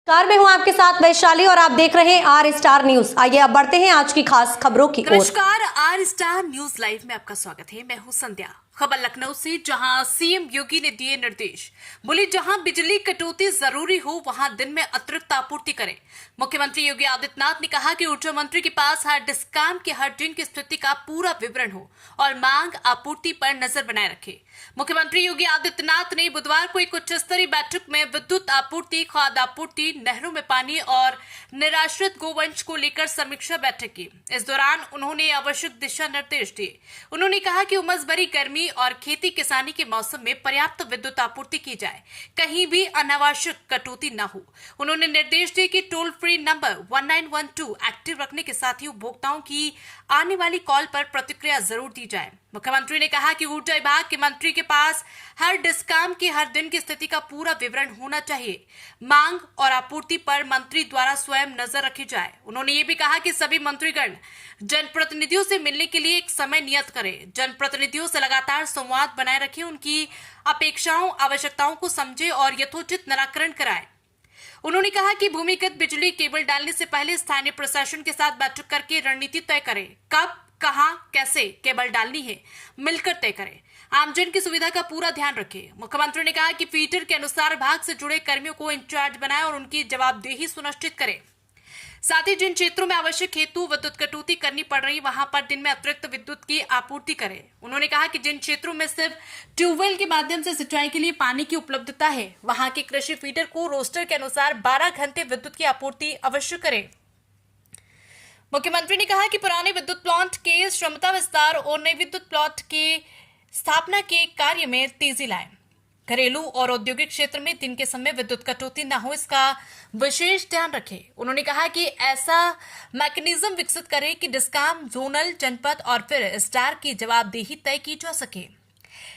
Car में हूँ आपके साथ वैशाली और आप देख रहे हैं आर स्टार न्यूज। आइए अब बढ़ते हैं आज की खास खबरों की ओर। नमस्कार, आर स्टार न्यूज लाइव में आपका स्वागत है। मैं हूँ संध्या। खबर लखनऊ से, जहां सीएम योगी ने दिए निर्देश। बोले जहां बिजली कटौती जरूरी हो वहां दिन में अतिरिक्त आपूर्ति करें। मुख्यमंत्री योगी आदित्यनाथ ने कहा कि ऊर्जा मंत्री के पास हर डिस्कॉम के हर दिन की स्थिति का पूरा विवरण हो और मांग आपूर्ति पर नजर बनाए रखे। मुख्यमंत्री योगी आदित्यनाथ ने बुधवार को एक उच्च स्तरीय बैठक में विद्युत आपूर्ति, खाद्य आपूर्ति, नहरों में पानी और निराश्रित गोवंश को लेकर समीक्षा बैठक की। इस दौरान उन्होंने आवश्यक दिशा निर्देश दिए। उन्होंने कहा कि उमस भरी गर्मी और खेती किसानी के मौसम में पर्याप्त विद्युत आपूर्ति की जाए, कहीं भी अनावश्यक कटौती न हो। उन्होंने निर्देश दिए कि टोल फ्री नंबर 1912 एक्टिव रखने के साथ ही उपभोक्ताओं की आने वाली कॉल पर प्रतिक्रिया जरूर दी जाए। मुख्यमंत्री ने कहा कि ऊर्जा विभाग के मंत्री के पास हर डिस्कॉम की हर दिन की स्थिति का पूरा विवरण होना चाहिए। मांग और आपूर्ति पर मंत्री द्वारा स्वयं नजर रखी जाए। उन्होंने ये भी कहा कि सभी मंत्रीगण जनप्रतिनिधियों से मिलने के लिए एक समय नियत करें, जनप्रतिनिधियों से लगातार संवाद बनाए रखें, उनकी अपेक्षाओं आवश्यकताओं को समझे और यथोचित निराकरण कराएं। उन्होंने कहा कि भूमिगत बिजली केबल डालने से पहले स्थानीय प्रशासन के साथ बैठक करके रणनीति तय करें। कब, कहां, कैसे केबल डालनी है, मिलकर तय करें। आमजन की सुविधा का पूरा ध्यान रखें। मुख्यमंत्री ने कहा कि फीडर के अनुसार विभाग से जुड़े कर्मियों को इंचार्ज बनाएं और उनकी जवाबदेही सुनिश्चित करें। साथ ही जिन क्षेत्रों में आवश्यक हेतु विद्युत कटौती करनी पड़ रही वहां पर दिन में अतिरिक्त विद्युत की आपूर्ति करें। उन्होंने कहा कि जिन क्षेत्रों में सिर्फ ट्यूबवेल के माध्यम से सिंचाई के लिए पानी की उपलब्धता है वहां के कृषि फीडर को रोस्टर के अनुसार 12 घंटे विद्युत की आपूर्ति अवश्य करें। मुख्यमंत्री ने कहा कि पुराने विद्युत प्लांट के क्षमता विस्तार और नए विद्युत प्लांट के स्थापना के कार्य में तेजी लाएं। घरेलू और औद्योगिक क्षेत्र में दिन के समय विद्युत कटौती न हो, इसका विशेष ध्यान रखें। उन्होंने कहा कि ऐसा मैकेनिज्म विकसित करें कि डिस्कॉम, जोनल, जनपद और फिर स्टार की जवाबदेही तय की जा सके।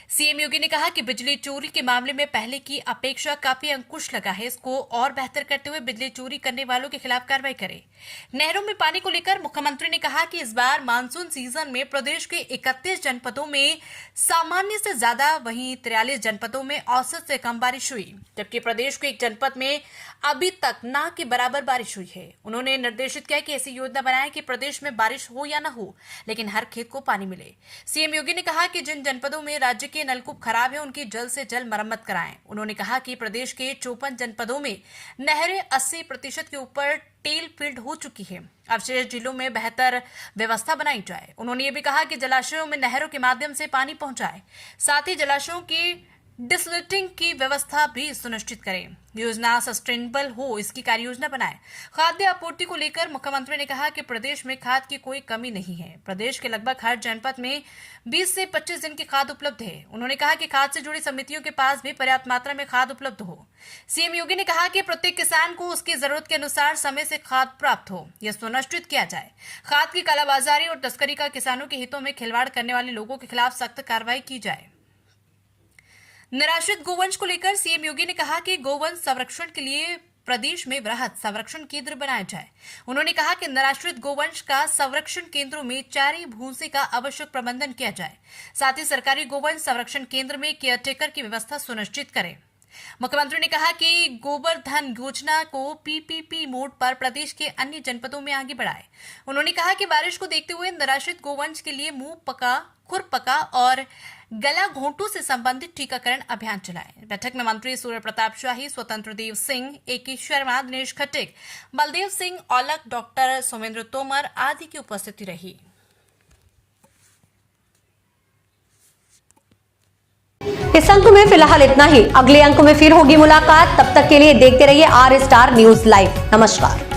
सीएम योगी ने कहा कि बिजली चोरी के मामले में पहले की अपेक्षा काफी अंकुश लगा है। इसको और बेहतर करते हुए बिजली चोरी करने वालों के खिलाफ कार्रवाई करें। नहरों में पानी को लेकर मुख्यमंत्री ने कहा कि इस बार मानसून सीजन में प्रदेश के 31 जनपदों में सामान्य से ज्यादा, वहीं 43 जनपदों में औसत से कम बारिश हुई, जबकि प्रदेश के एक जनपद में अभी तक न के बराबर बारिश हुई है। उन्होंने निर्देशित किया कि ऐसी योजना बनाएं कि प्रदेश में बारिश हो या न हो, लेकिन हर खेत को पानी मिले। सीएम योगी ने कहा कि जिन जनपदों में राज्य के नलकूप खराब है उनकी जल्द से जल्द मरम्मत कराएं। उन्होंने कहा कि प्रदेश के 54 जनपदों में नहरें 80% के ऊपर टेल फील्ड हो चुकी है। अब शेष जिलों में बेहतर व्यवस्था बनाई जाए। उन्होंने ये भी कहा कि जलाशयों में नहरों के माध्यम से पानी पहुंचाए, साथ ही जलाशयों की डिसलिटिंग की व्यवस्था भी सुनिश्चित करें। योजना सस्टेनेबल हो, इसकी कार्य योजना बनाएं। खाद्य आपूर्ति को लेकर मुख्यमंत्री ने कहा कि प्रदेश में खाद की कोई कमी नहीं है। प्रदेश के लगभग हर जनपद में 20 से 25 दिन की खाद उपलब्ध है। उन्होंने कहा कि खाद से जुड़ी समितियों के पास भी पर्याप्त मात्रा में खाद उपलब्ध हो। सीएम योगी ने कहा कि प्रत्येक किसान को उसकी जरूरत के अनुसार समय से खाद प्राप्त हो, यह सुनिश्चित किया जाए। खाद की कालाबाजारी और तस्करी का किसानों के हितों में खिलवाड़ करने वाले लोगों के खिलाफ सख्त कार्रवाई की जाए। निराश्रित गोवंश को लेकर सीएम योगी ने कहा कि गोवंश संरक्षण के लिए प्रदेश में वृहद संरक्षण केंद्र बनाया जाए। उन्होंने कहा कि निराश्रित गोवंश का संरक्षण केंद्रों में चारे, भूसे का आवश्यक प्रबंधन किया जाए। साथ ही सरकारी गोवंश संरक्षण केंद्र में केयरटेकर की व्यवस्था सुनिश्चित करें। मुख्यमंत्री ने कहा कि गोबर धन योजना को पीपीपी मोड पर प्रदेश के अन्य जनपदों में आगे बढ़ाए। उन्होंने कहा कि बारिश को देखते हुए निराश्रित गोवंश के लिए मुंह पका, खुर पका और गला घोंटू से संबंधित टीकाकरण अभियान चलाएं। बैठक में मंत्री सूर्य प्रताप शाही, स्वतंत्र देव सिंह, ए.के. शर्मा, दिनेश खट्टिक, बलदेव सिंह औलख, डॉक्टर सोमेंद्र तोमर आदि की उपस्थिति रही। इस अंक में फिलहाल इतना ही। अगले अंक में फिर होगी मुलाकात। तब तक के लिए देखते रहिए आर स्टार न्यूज लाइव। नमस्कार।